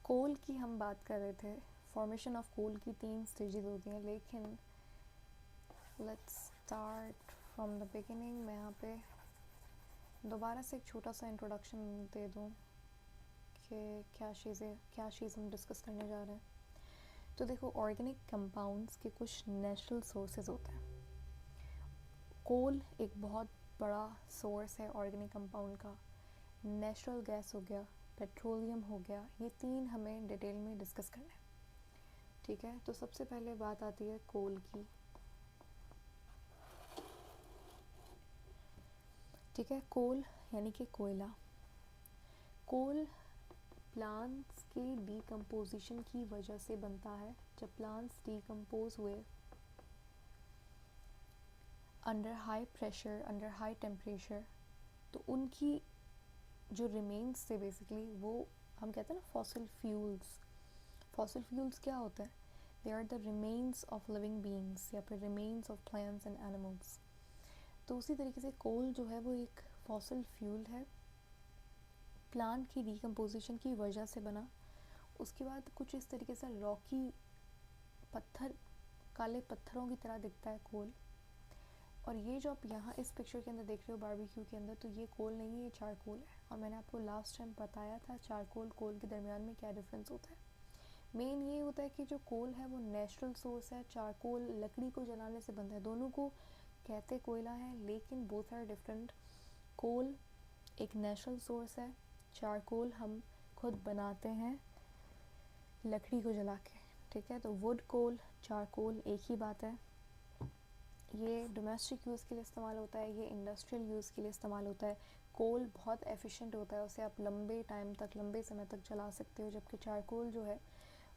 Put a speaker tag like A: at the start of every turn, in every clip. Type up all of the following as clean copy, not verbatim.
A: कोल की हम बात कर रहे थे। फॉर्मेशन ऑफ कोल की 3 स्टेजेस होती हैं, लेकिन let's start from the beginning. मैं यहाँ पे दोबारा से एक छोटा सा इंट्रोडक्शन दे दूँ कि क्या चीज़ हम डिस्कस करने जा रहे हैं। तो देखो, ऑर्गेनिक कंपाउंड्स के कुछ नेचुरल सोर्सेज होते हैं। कोल एक बहुत बड़ा सोर्स है ऑर्गेनिक कंपाउंड का। नेचुरल गैस हो गया, पेट्रोलियम हो गया, ये 3 हमें डिटेल में डिस्कस करना है। ठीक है, तो सबसे पहले बात आती है कोल की। ठीक है, कोल यानी कि कोयला। कोल प्लांट्स के डीकम्पोजिशन की वजह से बनता है। जब प्लांट्स डीकम्पोज हुए under high pressure, under high temperature, तो उनकी जो रिमेन्स थे बेसिकली, वो हम कहते हैं ना फॉसिल फ्यूल्स। फॉसिल फ्यूल्स क्या होता है? They are the remains of living beings या फिर remains of plants and animals. तो उसी तरीके से कोल जो है वो एक फॉसिल फ्यूल है, प्लांट की डीकम्पोजिशन की वजह से बना। उसके बाद कुछ इस तरीके से रॉकी पत्थर, काले पत्थरों की तरह दिखता है कोल। और ये जो आप यहाँ इस पिक्चर के अंदर देख रहे हो बारबेक्यू के अंदर, तो ये कोल नहीं है, ये चारकोल है। और मैंने आपको लास्ट टाइम बताया था चारकोल कोल के दरमियान में क्या डिफरेंस होता है। मेन ये होता है कि जो कोल है वो नेचुरल सोर्स है, चारकोल लकड़ी को जलाने से बनता है। दोनों को कहते कोयला है, लेकिन बोथ आर डिफरेंट। कोल एक नेचुरल सोर्स है, चारकोल हम खुद बनाते हैं लकड़ी को जला के। ठीक है, तो वुड कोल, चारकोल एक ही बात है। ये डोमेस्टिक यूज़ के लिए इस्तेमाल होता है, ये इंडस्ट्रियल यूज़ के लिए इस्तेमाल होता है। कोल बहुत एफिशिएंट होता है, उसे आप लंबे टाइम तक, लंबे समय तक जला सकते हो, जबकि चारकोल जो है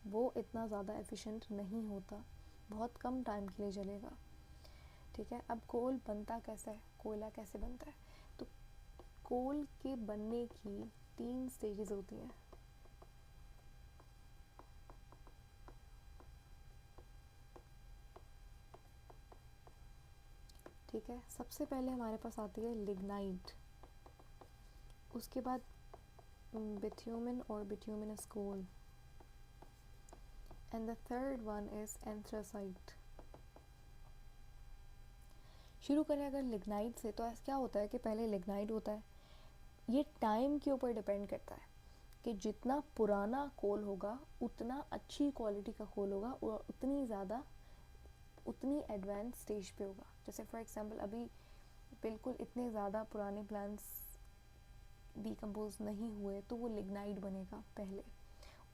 A: वो इतना ज़्यादा एफिशिएंट नहीं होता, बहुत कम टाइम के लिए जलेगा। ठीक है, अब कोल बनता कैसा है, कोयला कैसे बनता है? तो कोल के बनने की 3 स्टेजेस होती हैं। ठीक है, सबसे पहले हमारे पास आती है लिग्नाइट, उसके बाद बिट्यूमिन और bituminous coal, and the third one is anthracite. शुरू करें अगर लिग्नाइट से, तो ऐसा क्या होता है कि पहले लिग्नाइट होता है। ये टाइम के ऊपर डिपेंड करता है कि जितना पुराना कोल होगा उतना अच्छी क्वालिटी का कोल होगा और उतनी एडवांस स्टेज पे होगा। जैसे फॉर एग्जांपल अभी बिल्कुल इतने ज़्यादा पुराने प्लांट्स डिकम्पोज नहीं हुए, तो वो लिग्नाइट बनेगा पहले।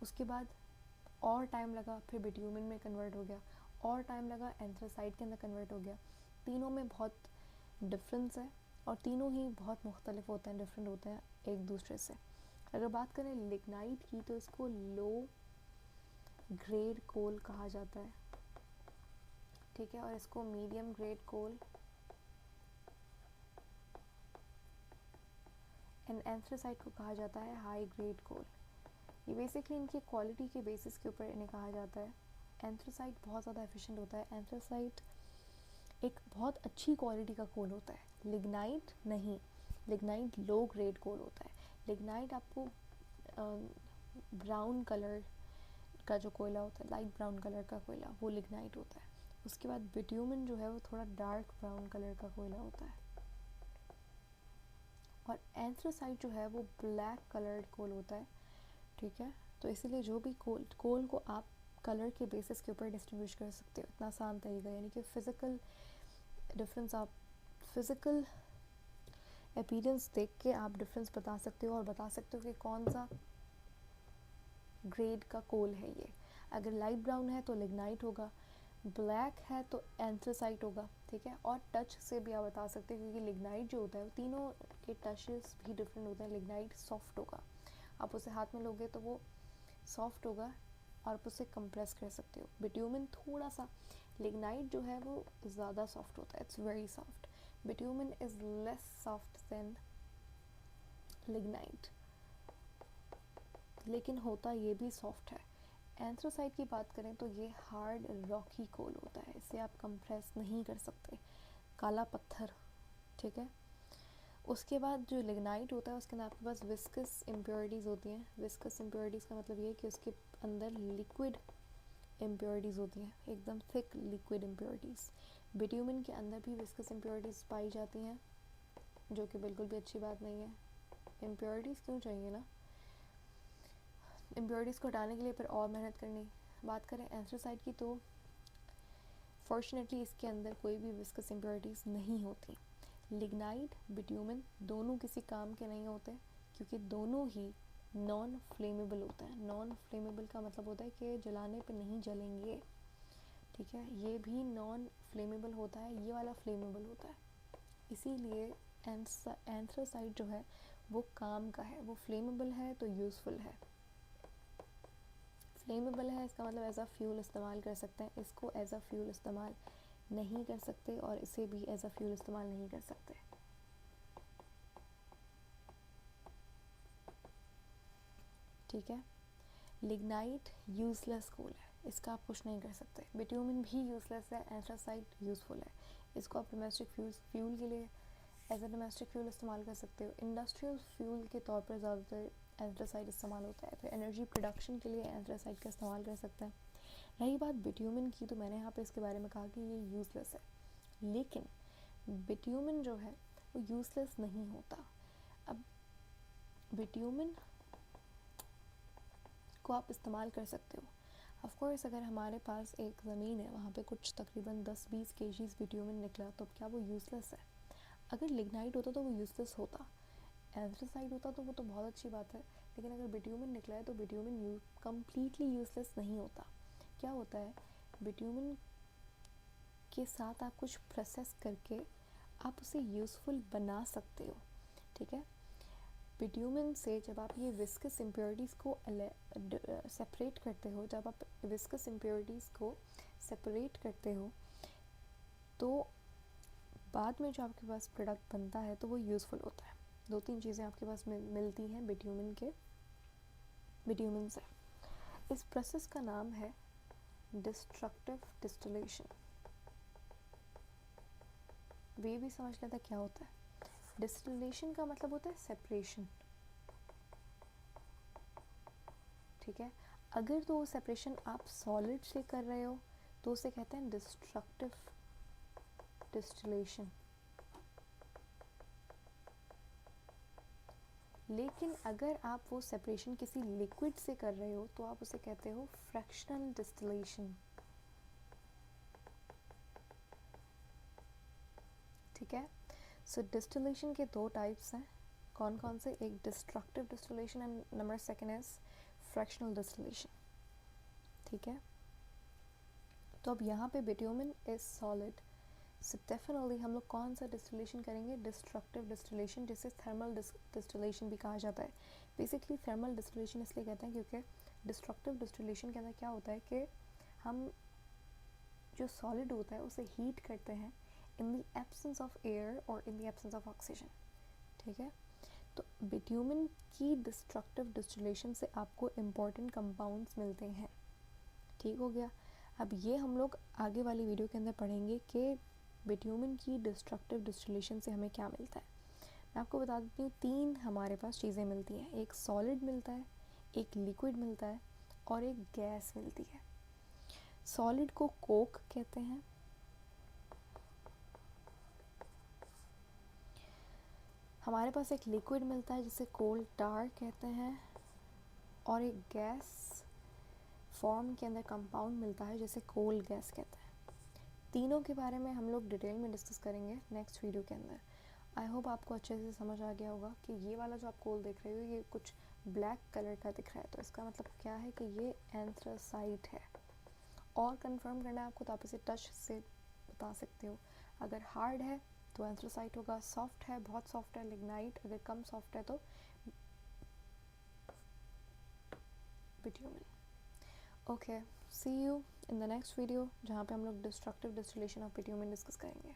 A: उसके बाद और टाइम लगा, फिर बिट्यूमिन में कन्वर्ट हो गया, और टाइम लगा, एंथ्रासाइट के अंदर कन्वर्ट हो गया। तीनों में बहुत डिफरेंस है और तीनों ही बहुत मुख्तलिफ होते हैं, डिफरेंट होते हैं एक दूसरे से। अगर बात करें लिग्नाइट की, तो इसको लो ग्रेड कोल कहा जाता है। ठीक है, और इसको medium grade coal and anthracite को कहा जाता है हाई ग्रेड कोल। ये बेसिकली इनकी क्वालिटी के बेसिस के ऊपर इन्हें कहा जाता है। एंथ्रासाइट बहुत ज़्यादा एफिशिएंट होता है, एंथ्रासाइट एक बहुत अच्छी क्वालिटी का कोल होता है, लिग्नाइट नहीं। लिग्नाइट लो ग्रेड कोल होता है। लिग्नाइट आपको ब्राउन कलर का जो कोयला होता है, लाइट ब्राउन कलर का कोयला, वो लिग्नाइट होता है। उसके बाद बिट्यूमिन जो है वो थोड़ा डार्क ब्राउन कलर का कोयला होता है, और एंथ्रासाइट जो है वो ब्लैक कलर्ड कोल होता है। ठीक है, तो इसीलिए जो भी कोल को आप कलर के बेसिस के ऊपर डिस्टिंग्विश कर सकते हो, इतना आसान तरीका, यानी कि फिज़िकल डिफरेंस, आप फिज़िकल अपीयरेंस देख के आप डिफरेंस बता सकते हो और बता सकते हो कि कौन सा ग्रेड का कोल है ये। अगर लाइट ब्राउन है तो लिग्नाइट होगा, ब्लैक है तो एंथ्रासाइट होगा। ठीक है, और टच से भी आप बता सकते हैं, क्योंकि लिग्नाइट जो होता है तीनों के टचेस भी डिफरेंट होते हैं। लिग्नाइट सॉफ्ट होगा, आप उसे हाथ में लोगे तो वो सॉफ्ट होगा और आप उसे कंप्रेस कर सकते हो। बिट्यूमिन थोड़ा सा, लिग्नाइट जो है वो ज़्यादा सॉफ्ट होता है, it's very soft. Bitumen is less soft than lignite, लेकिन होता ये भी सॉफ्ट है। एंथ्रासाइट की बात करें तो ये हार्ड रॉकी कोल होता है, इसे आप कंप्रेस नहीं कर सकते, काला पत्थर। ठीक है, उसके बाद जो लिग्नाइट होता है उसके अंदर आपके पास विस्कस इम्प्योरिटीज़ होती हैं। विस्कस इम्प्योरिटीज़ का मतलब ये है कि उसके अंदर लिक्विड इम्प्योरिटीज़ होती हैं, एकदम थिक लिक्विड इम्प्योरिटीज़। बिट्यूमिन के अंदर भी विस्कस इम्प्योरिटीज़ पाई जाती हैं, जो कि बिल्कुल भी अच्छी बात नहीं है। इम्प्योरिटीज़ क्यों चाहिए ना, इम्प्योरिटीज़ को हटाने के लिए फिर और मेहनत करनी। बात करें एंथ्रासाइट की तो फॉर्चुनेटली इसके अंदर कोई भी विस्कस इम्प्योरिटीज़ नहीं होती। लिग्नाइट बिट्यूमिन दोनों किसी काम के नहीं होते, क्योंकि दोनों ही नॉन फ्लेमेबल होते हैं। नॉन फ्लेमेबल का मतलब होता है कि जलाने पे नहीं जलेंगे, ठीक है। ये भी नॉन फ्लेमेबल होता है, ये वाला फ्लेमेबल होता है। इसीलिए एंथ्रासाइट जो है वो काम का है, वो फ्लेमेबल है तो यूज़फुल है। फ्लेमेबल है इसका मतलब एज अ फ्यूल इस्तेमाल कर सकते हैं, इसको एज अ फ्यूल इस्तेमाल नहीं कर सकते और इसे भी एज अ फ्यूल इस्तेमाल नहीं कर सकते। ठीक है। लिग्नाइट यूज़लेस कोल है, इसका आप कुछ नहीं कर सकते। बिट्यूमिन भी यूज़लेस है, एंथ्रासाइट यूज़फुल है। इसको आप डोमेस्टिक फ्यूल के लिए एज अ डोमेस्टिक फ्यूल इस्तेमाल कर सकते हो। इंडस्ट्रियल फ्यूल के तौर पर ज़्यादातर एंथ्रासाइट इस्तेमाल होता है। फिर एनर्जी प्रोडक्शन के लिए एंथ्रासाइट का इस्तेमाल कर सकते हैं। रही बात बिट्यूमिन की, तो मैंने यहाँ पे इसके बारे में कहा कि ये यूज़लेस है, लेकिन बिट्यूमिन जो है वो यूज़लेस नहीं होता। अब बिट्यूमिन को आप इस्तेमाल कर सकते हो। ऑफ कोर्स अगर हमारे पास एक ज़मीन है, वहाँ पे कुछ तकरीबन 10-20 केजीज़ बिट्यूमिन निकला, तो क्या वो यूज़लेस है? अगर लिग्नाइट होता तो वो यूज़लेस होता, एंथ्रासाइट होता तो वो तो बहुत अच्छी बात है, लेकिन अगर बिट्यूमिन निकला है तो बिट्यूमिन कम्प्लीटली यूज़लेस नहीं होता। क्या होता है, बिट्यूमिन के साथ आप कुछ प्रोसेस करके आप उसे यूज़फुल बना सकते हो, ठीक है। बिट्यूमिन से जब आप ये विस्कस इम्प्योरिटीज़ को सेपरेट करते हो, जब आप विस्कस इम्प्योरिटीज़ को सेपरेट करते हो, तो बाद में जो आपके पास प्रोडक्ट बनता है तो वो यूज़फुल होता है। 2-3 चीज़ें आपके पास मिलती हैं बिट्यूमिन से। इस प्रोसेस का नाम है डिस्ट्रक्टिव डिस्टिलेशन। वे भी समझ लेता क्या होता है। डिस्टिलेशन का मतलब होता है सेपरेशन, ठीक है। अगर तो सेपरेशन आप सॉलिड से कर रहे हो तो उसे कहते हैं डिस्ट्रक्टिव डिस्टिलेशन, लेकिन अगर आप वो सेपरेशन किसी लिक्विड से कर रहे हो तो आप उसे कहते हो फ्रैक्शनल डिस्टिलेशन, ठीक है। सो डिस्टिलेशन के 2 टाइप्स हैं, कौन कौन से, एक destructive distillation and number second is fractional distillation, ठीक है। तो अब यहाँ पे bitumen is solid, so definitely हम लोग कौन सा डिस्टिलेशन करेंगे, डिस्ट्रक्टिव डिस्टिलेशन, जिसे थर्मल डिस्टिलेशन भी कहा जाता है। बेसिकली थर्मल डिस्टिलेशन इसलिए कहते हैं क्योंकि डिस्ट्रक्टिव डिस्टिलेशन के अंदर क्या होता है कि हम जो सॉलिड होता है उसे हीट करते हैं in the absence of air और in the absence of oxygen, ठीक है। तो बिट्यूमिन की डिस्ट्रक्टिव डिस्टिलेशन से आपको इम्पॉर्टेंट कंपाउंड्स मिलते हैं, ठीक हो गया। अब ये हम लोग आगे वाली वीडियो के अंदर पढ़ेंगे कि बिट्यूमिन की डिस्ट्रक्टिव डिस्टिलेशन से हमें क्या मिलता है। मैं आपको बता देती हूँ, 3 हमारे पास चीज़ें मिलती हैं, एक सॉलिड मिलता है, एक लिक्विड मिलता है और एक गैस मिलती है। सॉलिड को कोक कहते हैं, हमारे पास एक लिक्विड मिलता है जिसे कोल टार कहते हैं, और एक गैस फॉर्म के अंदर कंपाउंड मिलता है जिसे कोल गैस कहते हैं। तीनों के बारे में हम लोग डिटेल में डिस्कस करेंगे नेक्स्ट वीडियो के अंदर। आई होप आपको अच्छे से समझ आ गया होगा कि ये वाला जो आप कोल देख रहे हो ये कुछ ब्लैक कलर का दिख रहा है, तो इसका मतलब क्या है कि ये एंथ्रासाइट है। और कंफर्म करना है आपको तो आप इसे टच से बता सकते हो। अगर हार्ड है तो एंथ्रासाइट होगा, सॉफ्ट है, बहुत सॉफ्ट है लिग्नाइट, अगर कम सॉफ्ट है तो bitumen. Okay, see you in the next video, जहाँ पे हम लोग destructive distillation of bitumen discuss करेंगे।